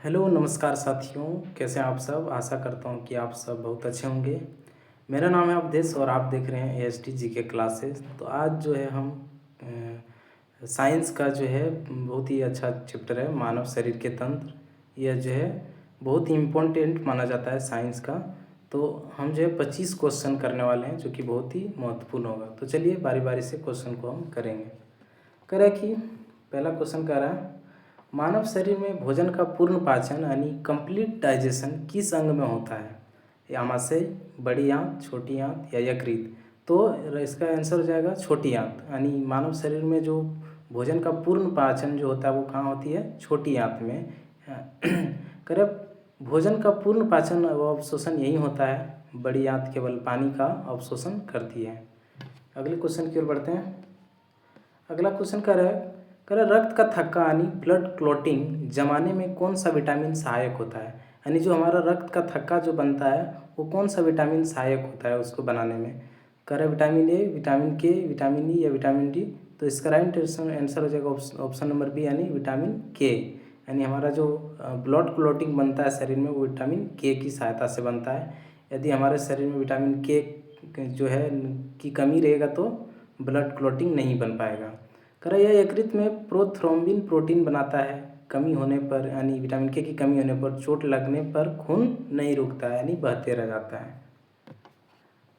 Hello नमस्कार साथियों। कैसे हैं आप सब। आशा करता हूँ कि आप सब बहुत अच्छे होंगे। मेरा नाम है अवधेश और आप देख रहे हैं एएसटी जीके क्लासेस। तो आज जो है हम साइंस का जो है बहुत ही अच्छा चैप्टर है मानव शरीर के तंत्र। यह जो है बहुत ही इम्पोर्टेंट माना जाता है साइंस का। तो हम जो है 25 क्वेश्चन करने वाले हैं जो कि बहुत ही महत्वपूर्ण होगा। तो चलिए बारी बारी से क्वेश्चन को हम करेंगे। करें कि पहला क्वेश्चन कह रहा है, मानव शरीर में भोजन का पूर्ण पाचन यानी कंप्लीट डाइजेशन किस अंग में होता है? आमाशय, बड़ी आंत, छोटी आंत या यकृत? तो इसका आंसर हो जाएगा छोटी आंत। यानी मानव शरीर में जो भोजन का पूर्ण पाचन जो होता है वो कहाँ होती है? छोटी आंत में। करें भोजन का पूर्ण पाचन व अवशोषण यही होता है। बड़ी आंत केवल पानी का अवशोषण करती है। अगले क्वेश्चन की ओर बढ़ते हैं। अगला क्वेश्चन कह रहा है रक्त का थक्का यानी ब्लड क्लॉटिंग जमाने में कौन सा विटामिन सहायक होता है? यानी जो हमारा रक्त का थक्का जो बनता है वो कौन सा विटामिन सहायक होता है उसको बनाने में? कह रहा है विटामिन ए, विटामिन के, विटामिन ई या विटामिन डी? तो इसका राइट आंसर हो जाएगा ऑप्शन नंबर बी यानी विटामिन के। यानी हमारा जो ब्लड क्लॉटिंग बनता है शरीर में वो विटामिन के की सहायता से बनता है। यदि हमारे शरीर में विटामिन के जो है की कमी रहेगा तो ब्लड क्लॉटिंग नहीं बन पाएगा। कह यह यकृत में प्रोथ्रोम्बिन प्रोटीन बनाता है। कमी होने पर यानी विटामिन के की कमी होने पर चोट लगने पर खून नहीं रुकता है यानी बहते रह जाता है।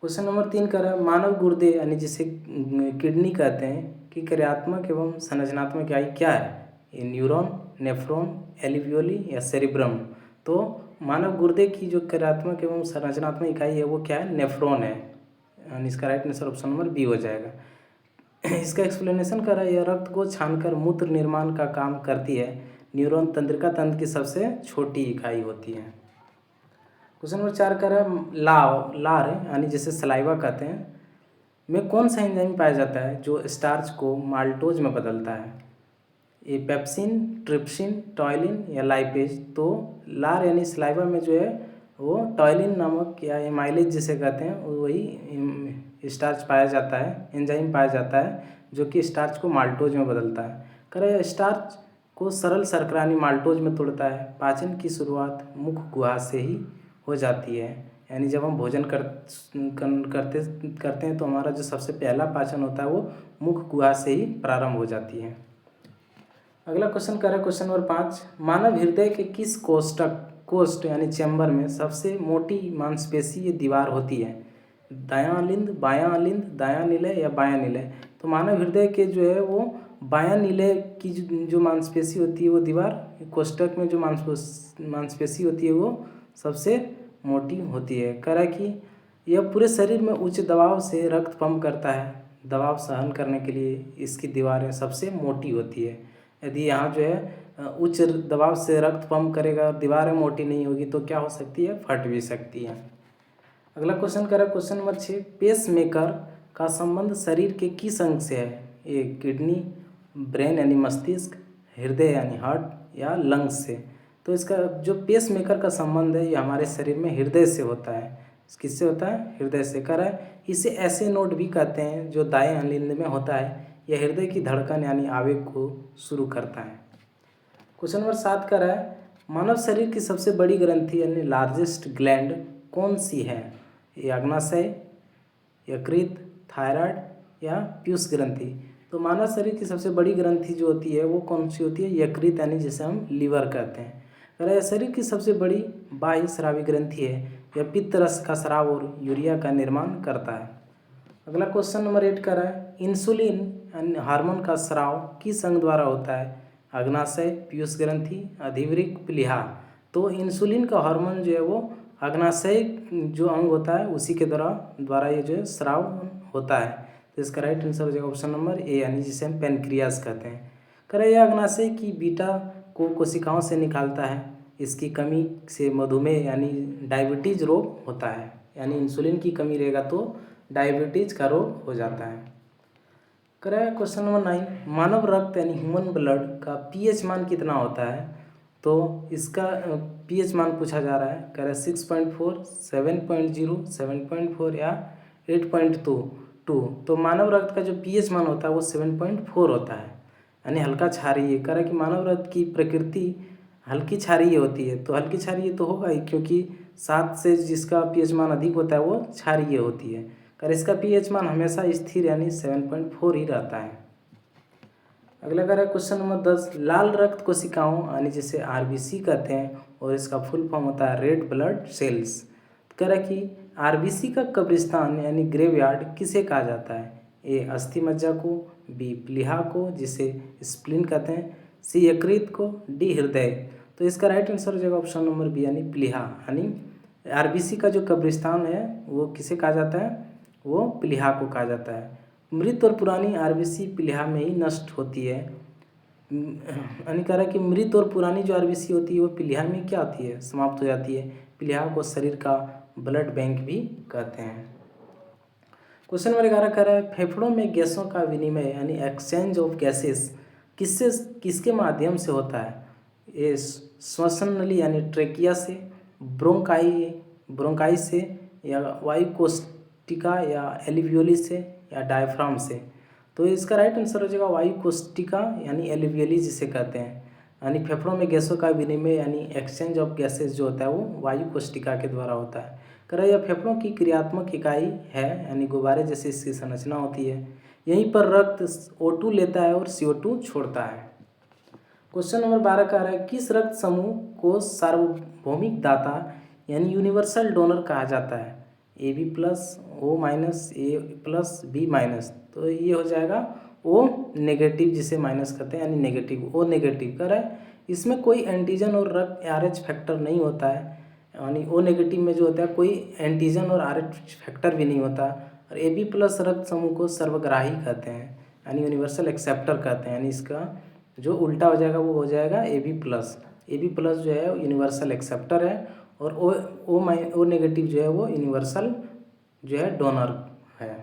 क्वेश्चन नंबर 3 कह रहा है मानव गुर्दे यानी जिसे किडनी कहते हैं कि कार्यात्मक एवं संरचनात्मक इकाई क्या है? ये न्यूरॉन, नेफ्रॉन, एल्वियोली या सेरिब्रम? तो मानव गुर्दे की जो कार्यात्मक एवं संरचनात्मक इकाई है वो क्या है? नेफ्रॉन है। यानी इसका right answer option number b हो जाएगा। इसका एक्सप्लेनेशन कर रहा है यह रक्त को छानकर मूत्र निर्माण का काम करती है। न्यूरॉन तंत्रिका तंत्र की सबसे छोटी इकाई होती है। क्वेश्चन नंबर 4 कर रहा है लार यानी जिसे सलाइवा कहते हैं में कौन सा एंजाइम पाया जाता है जो स्टार्च को माल्टोज में बदलता है? ये पेप्सिन, ट्रिप्सिन, टॉयलिन या लाइपेज? तो लार यानी सलाइवा में जो है वो टॉयलिन नामक या एमाइलेज जिसे कहते हैं वही स्टार्च पाया जाता है, एंजाइम पाया जाता है जो कि स्टार्च को माल्टोज में बदलता है। कह रहे हैं स्टार्च को सरल शर्करा यानी माल्टोज में तोड़ता है। पाचन की शुरुआत मुख गुहा से ही हो जाती है। यानी जब हम भोजन करते हैं तो हमारा जो सबसे पहला पाचन होता है वो मुख गुहा से ही प्रारंभ हो जाती है। अगला क्वेश्चन कर रहा है क्वेश्चन नंबर 5, मानव हृदय के किस कोष्ठ यानी चैम्बर में सबसे मोटी मांसपेशी ये दीवार होती है? दायां लिंद, बायां लिंद, दायां निलय या बायां निलय? तो मानव हृदय के जो है वो बायां निलय की जो मांसपेशी होती है वो दीवार कोष्ठक में जो मांसपेशी होती है वो सबसे मोटी होती है। कह रहा है कि यह पूरे शरीर में उच्च दबाव से रक्त पंप करता है। दबाव सहन करने के लिए इसकी दीवारें सबसे मोटी होती है। यदि यहाँ जो है उच्च दबाव से रक्त पंप करेगा और दीवारें मोटी नहीं होगी तो क्या हो सकती है? फट भी सकती है। अगला क्वेश्चन करें क्वेश्चन नंबर 6, पेस मेकर का संबंध शरीर के किस अंग से है? ये किडनी, ब्रेन यानी मस्तिष्क, हृदय यानी हार्ट या लंग्स से? तो इसका जो पेस मेकर का संबंध है ये हमारे शरीर में हृदय से होता है। किससे होता है? हृदय से। कह रहा है इसे ऐसे नोड भी कहते हैं जो दाएं अलिंद में होता है। यह हृदय की धड़कन यानी आवेग को शुरू करता है। क्वेश्चन नंबर 7 का रहा है मानव शरीर की सबसे बड़ी ग्रंथि यानी लार्जेस्ट ग्लैंड कौन सी है? ये अग्नाशय, यकृत, थायराइड या पीयूष ग्रंथि? तो मानव शरीर की सबसे बड़ी ग्रंथि जो होती है वो कौन सी होती है? यकृत यानी जिसे हम लीवर कहते हैं। अगर शरीर की सबसे बड़ी बाह्य स्रावी ग्रंथि है। यह पित्त रस का स्राव और यूरिया का निर्माण करता है। अगला क्वेश्चन नंबर 8 का रहा है इंसुलिन हार्मोन का स्राव किस अंग द्वारा होता है? अग्नाशय, पीयूष ग्रंथि, अधिवृक्क, प्लीहा? तो इंसुलिन का हार्मोन जो है वो अग्नाशय जो अंग होता है उसी के द्वारा ये जो है स्राव होता है। तो इसका राइट आंसर हो जाएगा ऑप्शन नंबर ए यानी जिसे हम पेनक्रियास कहते हैं। करें यह अग्नाशय की बीटा को कोशिकाओं से निकालता है। इसकी कमी से मधुमेह यानी डायबिटीज रोग होता है। यानी इंसुलिन की कमी रहेगा तो डायबिटीज का रोग हो जाता है। करें क्वेश्चन नंबर 9, मानव रक्त यानी ह्यूमन ब्लड का पीएच मान कितना होता है? तो इसका पीएच मान पूछा जा रहा है। कह रहे 6.4, 7.0, 7.4 या 8.2। तो मानव रक्त का जो पीएच मान होता है वो 7.4 होता है यानी हल्का क्षारीय। कह रहा है कि मानव रक्त की प्रकृति हल्की क्षारीय होती है, तो हल्की क्षारीय तो होगा ही, क्योंकि 7 से जिसका पीएच मान अधिक होता है वो क्षारीय होती है। और इसका पीएच मान हमेशा स्थिर यानी 7.4 ही रहता है। अगला कह रहा है क्वेश्चन नंबर 10, लाल रक्त कोशिकाओं यानी जिसे आरबीसी कहते हैं और इसका फुल फॉर्म होता है रेड ब्लड सेल्स। कह रहा है कि आरबीसी का कब्रिस्तान यानी ग्रेवयार्ड किसे कहा जाता है? ए अस्थि मज्जा को, बी प्लीहा को जिसे स्प्लीन कहते हैं, सी यकृत को, डी हृदय। तो इसका राइट आंसर हो जाएगा ऑप्शन नंबर बी यानी प्लीहा। यानी आरबीसी का जो कब्रिस्तान है वो किसे कहा जाता है? वो प्लीहा को कहा जाता है। मृत और पुरानी आरबीसी प्लीहा में ही नष्ट होती है। यानी कह रहा है कि मृत और पुरानी जो आरबीसी होती है वो प्लीहा में क्या होती है? समाप्त हो जाती है। प्लीहा को शरीर का ब्लड बैंक भी कहते हैं। क्वेश्चन नंबर 11 कह रहा है फेफड़ों में गैसों का विनिमय यानी एक्सचेंज ऑफ गैसेस किसके माध्यम से होता है? ये श्वसन नली यानी ट्रेकिया से, ब्रोंकाई से, या वायुकोष्ठिका या एलिवियोली से, या डायफ्राम से। तो इसका राइट आंसर हो जाएगा वायुकोष्ठिका यानी एलिवियोली जिसे कहते हैं। यानी फेफड़ों में गैसों का विनिमय यानी एक्सचेंज ऑफ गैसेस जो होता है वो वायुकोष्ठिका के द्वारा होता है। कह रहा है यह फेफड़ों की क्रियात्मक इकाई है, यानी गुब्बारे जैसी इसकी संरचना होती है। यहीं पर रक्त O2 लेता है और CO2 छोड़ता है। क्वेश्चन नंबर 12 कह रहा है किस रक्त समूह को सार्वभौमिक दाता यानी यूनिवर्सल डोनर कहा जाता है? AB+, O-, A+, B-। तो ये हो जाएगा O नेगेटिव जिसे माइनस कहते हैं यानी नेगेटिव, O नेगेटिव। कह रहा है इसमें कोई एंटीजन और रक्त RH फैक्टर नहीं होता है, यानी O नेगेटिव में जो होता है कोई एंटीजन और RH फैक्टर भी नहीं होता। और AB+ रक्त समूह को सर्वग्राही कहते हैं यानी यूनिवर्सल एक्सेप्टर कहते हैं। यानी इसका जो उल्टा हो जाएगा वो हो जाएगा AB+ जो है यूनिवर्सल एक्सेप्टर है, और O नेगेटिव जो है वो यूनिवर्सल जो है डोनर है।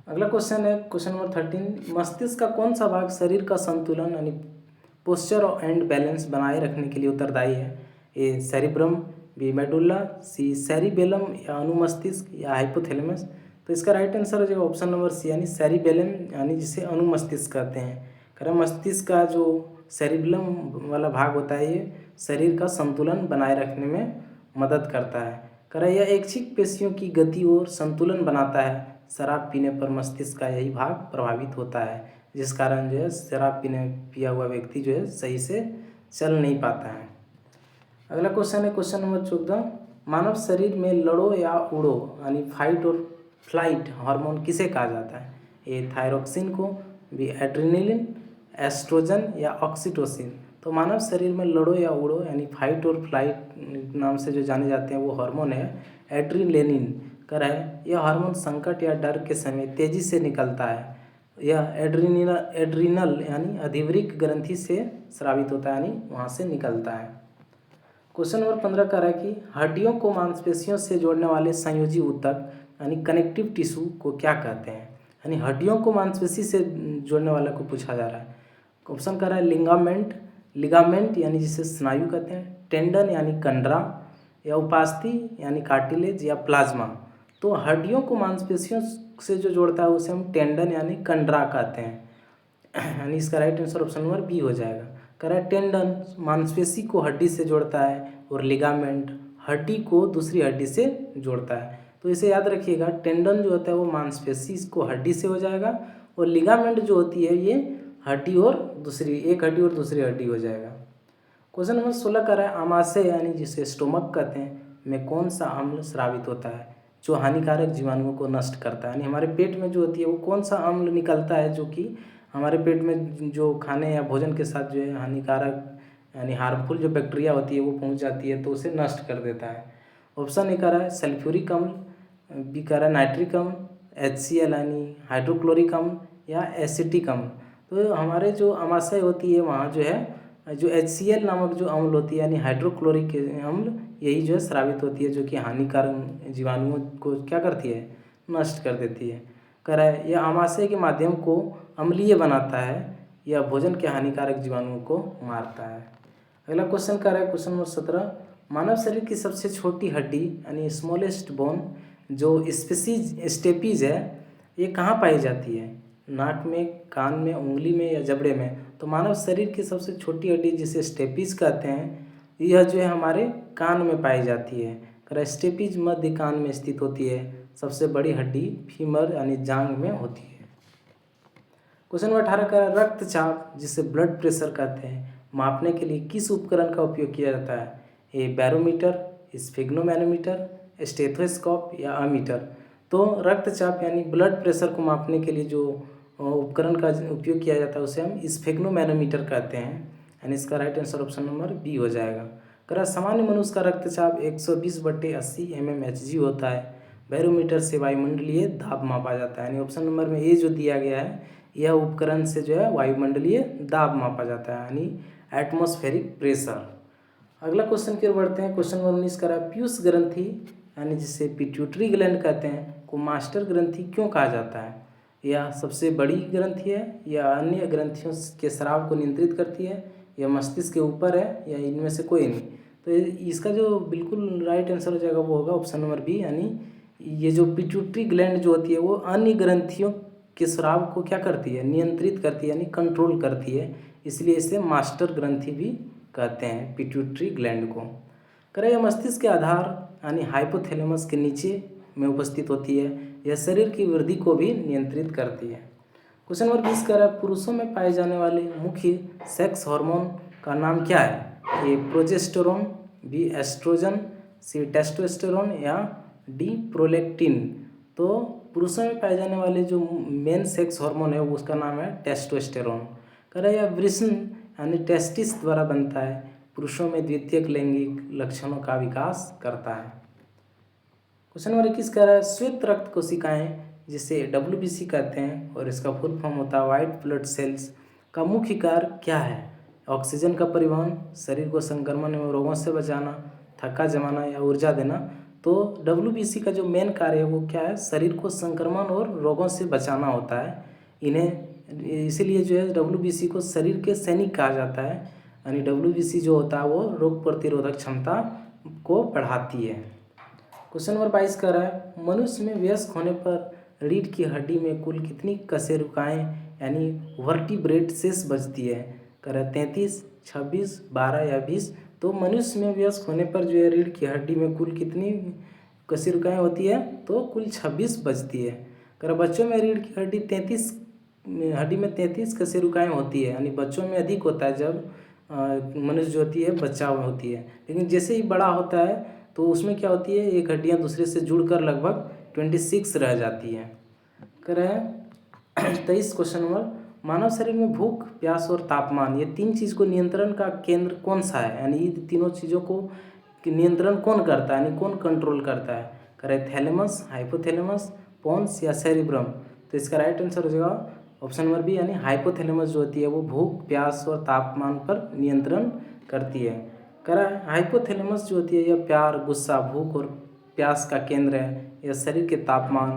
अगला क्वेश्चन है क्वेश्चन नंबर 13, मस्तिष्क का कौन सा भाग शरीर का संतुलन यानी पोस्चर एंड बैलेंस बनाए रखने के लिए उत्तरदायी है? ए सेरिब्रम, बी मेडुल्ला, सी सेरिबेलम, या अनुमस्तिष्क, या हाइपोथैलेमस। तो इसका राइट आंसर हो जाएगा ऑप्शन नंबर सी यानी सेरिबेलम यानी जिसे अनुमस्तिष्क कहते हैं। कह मस्तिष्क का जो सेरिबेलम वाला भाग होता है ये शरीर का संतुलन बनाए रखने में मदद करता है। कह रहा है यह ऐच्छिक पेशियों की गति और संतुलन बनाता है। शराब पीने पर मस्तिष्क का यही भाग प्रभावित होता है, जिस कारण जो है शराब पिया हुआ व्यक्ति जो है सही से चल नहीं पाता है। अगला क्वेश्चन है क्वेश्चन नंबर 14, मानव शरीर में लड़ो या उड़ो यानी फाइट और फ्लाइट हार्मोन किसे कहा जाता है? ए थायरोक्सिन को, बी एड्रेनलिन, एस्ट्रोजन, या ऑक्सीटोसिन। तो मानव शरीर में लड़ो या उड़ो यानी फाइट और फ्लाइट नाम से जो जाने जाते हैं वो हार्मोन है एड्रेनलिन। कह रहा है यह हार्मोन संकट या डर के समय तेजी से निकलता है। यह एड्रीनल यानी अधिवृक्क ग्रंथि से स्रावित होता है यानी वहाँ से निकलता है। क्वेश्चन नंबर 15 कह रहा है कि हड्डियों को मांसपेशियों से जोड़ने वाले संयोजी ऊतक यानी कनेक्टिव टिश्यू को क्या कहते हैं? यानी हड्डियों को मांसपेशी से जोड़ने वाले को पूछा जा रहा है। ऑप्शन कह रहा है लिगामेंट यानी जिसे स्नायु कहते हैं, टेंडन यानी कंडरा, या उपास्थि यानी कार्टिलेज, या प्लाज्मा। तो हड्डियों को मांसपेशियों से जो जोड़ता है उसे हम टेंडन यानी कंडरा कहते हैं, यानी इसका right answer option number b हो जाएगा। कह रहा है टेंडन मांसपेशी को हड्डी से जोड़ता है और लिगामेंट हड्डी को दूसरी हड्डी से जोड़ता है। तो इसे याद रखिएगा, टेंडन जो होता है वो मांसपेशी को हड्डी से हो जाएगा, और लिगामेंट जो होती है ये हड्डी और एक हड्डी और दूसरी हड्डी हो जाएगा। क्वेश्चन नंबर 16 कर रहा है आमाशय यानी जिसे स्टोमक कहते हैं में कौन सा अम्ल स्रावित होता है जो हानिकारक जीवाणुओं को नष्ट करता है? यानी हमारे पेट में जो होती है वो कौन सा अम्ल निकलता है जो कि हमारे पेट में जो खाने या भोजन के साथ जो है हानिकारक यानी हार्मफुल जो बैक्टीरिया होती है वो पहुंच जाती है तो उसे नष्ट कर देता है। ऑप्शन ए कह रहा है सल्फ्यूरिक अम्ल, बी कह रहा है नाइट्रिक अम्ल, HCl यानी हाइड्रोक्लोरिक अम्ल, या एसिटिक अम्ल। तो हमारे जो आमाशय होती है वहाँ जो है जो HCl नामक जो अम्ल होती है यानी हाइड्रोक्लोरिक अम्ल यही जो है स्रावित होती है जो कि हानिकारक जीवाणुओं को क्या करती है? नष्ट कर देती है। कह रहा है यह आमाशय के माध्यम को अम्लीय बनाता है, यह भोजन के हानिकारक जीवाणुओं को मारता है। अगला क्वेश्चन कह रहा है क्वेश्चन नंबर 17, मानव शरीर की सबसे छोटी हड्डी यानी स्मॉलेस्ट बोन जो स्टेपीज है ये कहाँ पाई जाती है? नाक में, कान में, उंगली में, या जबड़े में? तो मानव शरीर की सबसे छोटी हड्डी जिसे स्टेपिज कहते हैं, यह जो है हमारे कान में पाई जाती है। स्टेपिज मध्य कान में स्थित होती है। सबसे बड़ी हड्डी फीमर यानी जांघ में होती है। क्वेश्चन नंबर 18 का रक्तचाप जिसे ब्लड प्रेशर कहते हैं, मापने के लिए किस उपकरण का उपयोग किया जाता है? ए बैरोमीटर, स्फिग्नोमैनोमीटर, स्टेथोस्कोप या अमीटर। तो रक्तचाप यानी ब्लड प्रेशर को मापने के लिए जो उपकरण का उपयोग किया जाता है उसे हम स्फिग्नोमैनोमीटर कहते हैं, यानी इसका right answer option number b हो जाएगा। सामान्य मनुष्य का रक्तचाप 120/80 mmHg होता है। बैरोमीटर से वायुमंडलीय दाब मापा जाता है, यानी ऑप्शन नंबर में ए जो दिया गया है यह उपकरण से जो है वायुमंडलीय दाब मापा जाता है, यानी एटमॉस्फेरिक प्रेशर। अगला क्वेश्चन की ओर बढ़ते हैं। क्वेश्चन नंबर 19 का पीयूष ग्रंथि यानी जिसे पिट्यूटरी ग्लैंड कहते हैं को मास्टर ग्रंथि क्यों कहा जाता है? यह सबसे बड़ी ग्रंथि है या अन्य ग्रंथियों के स्राव को नियंत्रित करती है या मस्तिष्क के ऊपर है या इनमें से कोई नहीं? तो इसका जो बिल्कुल राइट आंसर हो जाएगा वो होगा ऑप्शन नंबर बी, यानी ये जो पिट्यूटरी ग्लैंड जो होती है वो अन्य ग्रंथियों के स्राव को क्या करती है? नियंत्रित करती है, यानी कंट्रोल करती है। इसलिए इसे मास्टर ग्रंथि भी कहते हैं पिट्यूटरी ग्लैंड को। यह मस्तिष्क के आधार यानी हाइपोथैलेमस के नीचे में उपस्थित होती है। यह शरीर की वृद्धि को भी नियंत्रित करती है। क्वेश्चन नंबर 20 पुरुषों में पाए जाने वाले मुख्य सेक्स हार्मोन का नाम क्या है? ए प्रोजेस्टेरोन, बी एस्ट्रोजन, सी टेस्टोस्टेरोन या डी प्रोलैक्टिन। तो पुरुषों में पाए जाने वाले जो मेन सेक्स हार्मोन है उसका नाम है टेस्टोस्टेरोन। यह वृषण यानी टेस्टिस द्वारा बनता है। पुरुषों में द्वितीयक लैंगिक लक्षणों का विकास करता है। क्वेश्चन नंबर 21 श्वेत रक्त कोशिकाएं जिसे WBC कहते हैं और इसका फुल फॉर्म होता है वाइट ब्लड सेल्स का मुख्य कार्य क्या है? ऑक्सीजन का परिवहन, शरीर को संक्रमण एवं रोगों से बचाना, थक्का जमाना या ऊर्जा देना। तो WBC का जो मेन कार्य है वो क्या है? शरीर को संक्रमण और रोगों से बचाना होता है। इन्हें इसीलिए जो है WBC को शरीर के सैनिक कहा जाता है, यानी WBC जो होता है वो रोग प्रतिरोधक क्षमता को बढ़ाती है। क्वेश्चन नंबर 22 मनुष्य में वयस्क होने पर रीढ़ की हड्डी में कुल कितनी कशेरुकाएँ यानी वर्टिब्रेट शेष बचती है? 33, 26, 12 या 20। तो मनुष्य में वयस्क होने पर जो है रीढ़ की हड्डी में कुल कितनी कशेरुकाएँ होती है? तो कुल 26 बचती है। बच्चों में रीढ़ की हड्डी में 33 कशेरुकाएँ होती है, यानी बच्चों में अधिक होता है जब मनुष्य जो होती है बच्चा होती है। लेकिन जैसे ही बड़ा होता है तो उसमें क्या होती है, एक हड्डियाँ दूसरे से जुड़कर लगभग 26 रह जाती हैं। 23 क्वेश्चन नंबर मानव शरीर में भूख, प्यास और तापमान ये तीन चीज़ को नियंत्रण का केंद्र कौन सा है? यानी ये तीनों चीज़ों को नियंत्रण कौन करता है, यानी कौन कंट्रोल करता है? थैलेमस, हाइपोथैलेमस, पोन्स या सेरिब्रम। तो इसका राइट आंसर हो जाएगा ऑप्शन नंबर बी, यानी हाइपोथैलेमस जो होती है वो भूख, प्यास और तापमान पर नियंत्रण करती है। हाइपोथैलेमस जो होती है यह प्यार, गुस्सा, भूख और प्यास का केंद्र है। यह शरीर के तापमान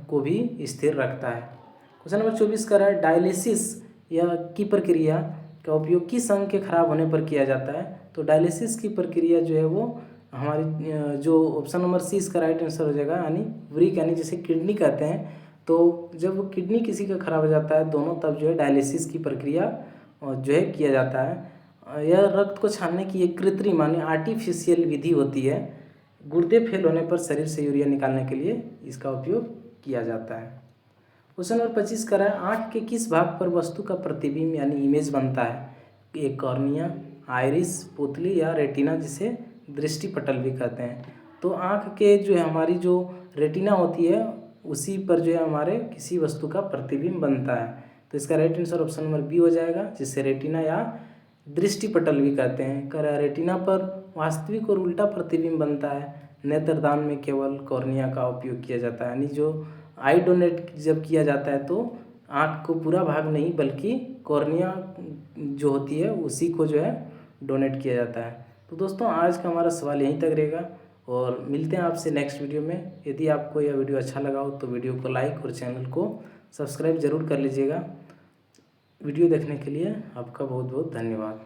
को भी स्थिर रखता है। क्वेश्चन नंबर 24 डायलिसिस यह की प्रक्रिया का उपयोग किस अंग के खराब होने पर किया जाता है? तो डायलिसिस की प्रक्रिया जो है वो हमारी जो ऑप्शन नंबर सी इसका राइट आंसर हो जाएगा, यानी वृक्क यानी जिसे किडनी कहते हैं। तो जब किडनी किसी का खराब हो जाता है दोनों, तब जो है डायलिसिस की प्रक्रिया जो है किया जाता है। यह रक्त को छानने की एक कृत्रिम यानी आर्टिफिशियल विधि होती है। गुर्दे फेल होने पर शरीर से यूरिया निकालने के लिए इसका उपयोग किया जाता है। क्वेश्चन नंबर 25 आँख के किस भाग पर वस्तु का प्रतिबिंब यानी इमेज बनता है? एक कॉर्निया, आइरिस, पुतली या रेटिना जिसे दृष्टिपटल भी कहते हैं। तो आँख के जो है हमारी जो रेटिना होती है उसी पर जो है हमारे किसी वस्तु का प्रतिबिंब बनता है। तो इसका right answer option number b हो जाएगा, जिसे रेटिना या दृष्टिपटल भी कहते हैं। रेटिना पर वास्तविक और उल्टा प्रतिबिंब बनता है। नेत्रदान में केवल कॉर्निया का उपयोग किया जाता है, यानी जो आई डोनेट जब किया जाता है तो आँख को पूरा भाग नहीं बल्कि कॉर्निया जो होती है उसी को जो है डोनेट किया जाता है। तो दोस्तों आज का हमारा सवाल यहीं तक रहेगा और मिलते हैं आपसे नेक्स्ट वीडियो में। यदि आपको यह वीडियो अच्छा लगा हो तो वीडियो को लाइक और चैनल को सब्सक्राइब ज़रूर कर लीजिएगा। वीडियो देखने के लिए आपका बहुत बहुत धन्यवाद।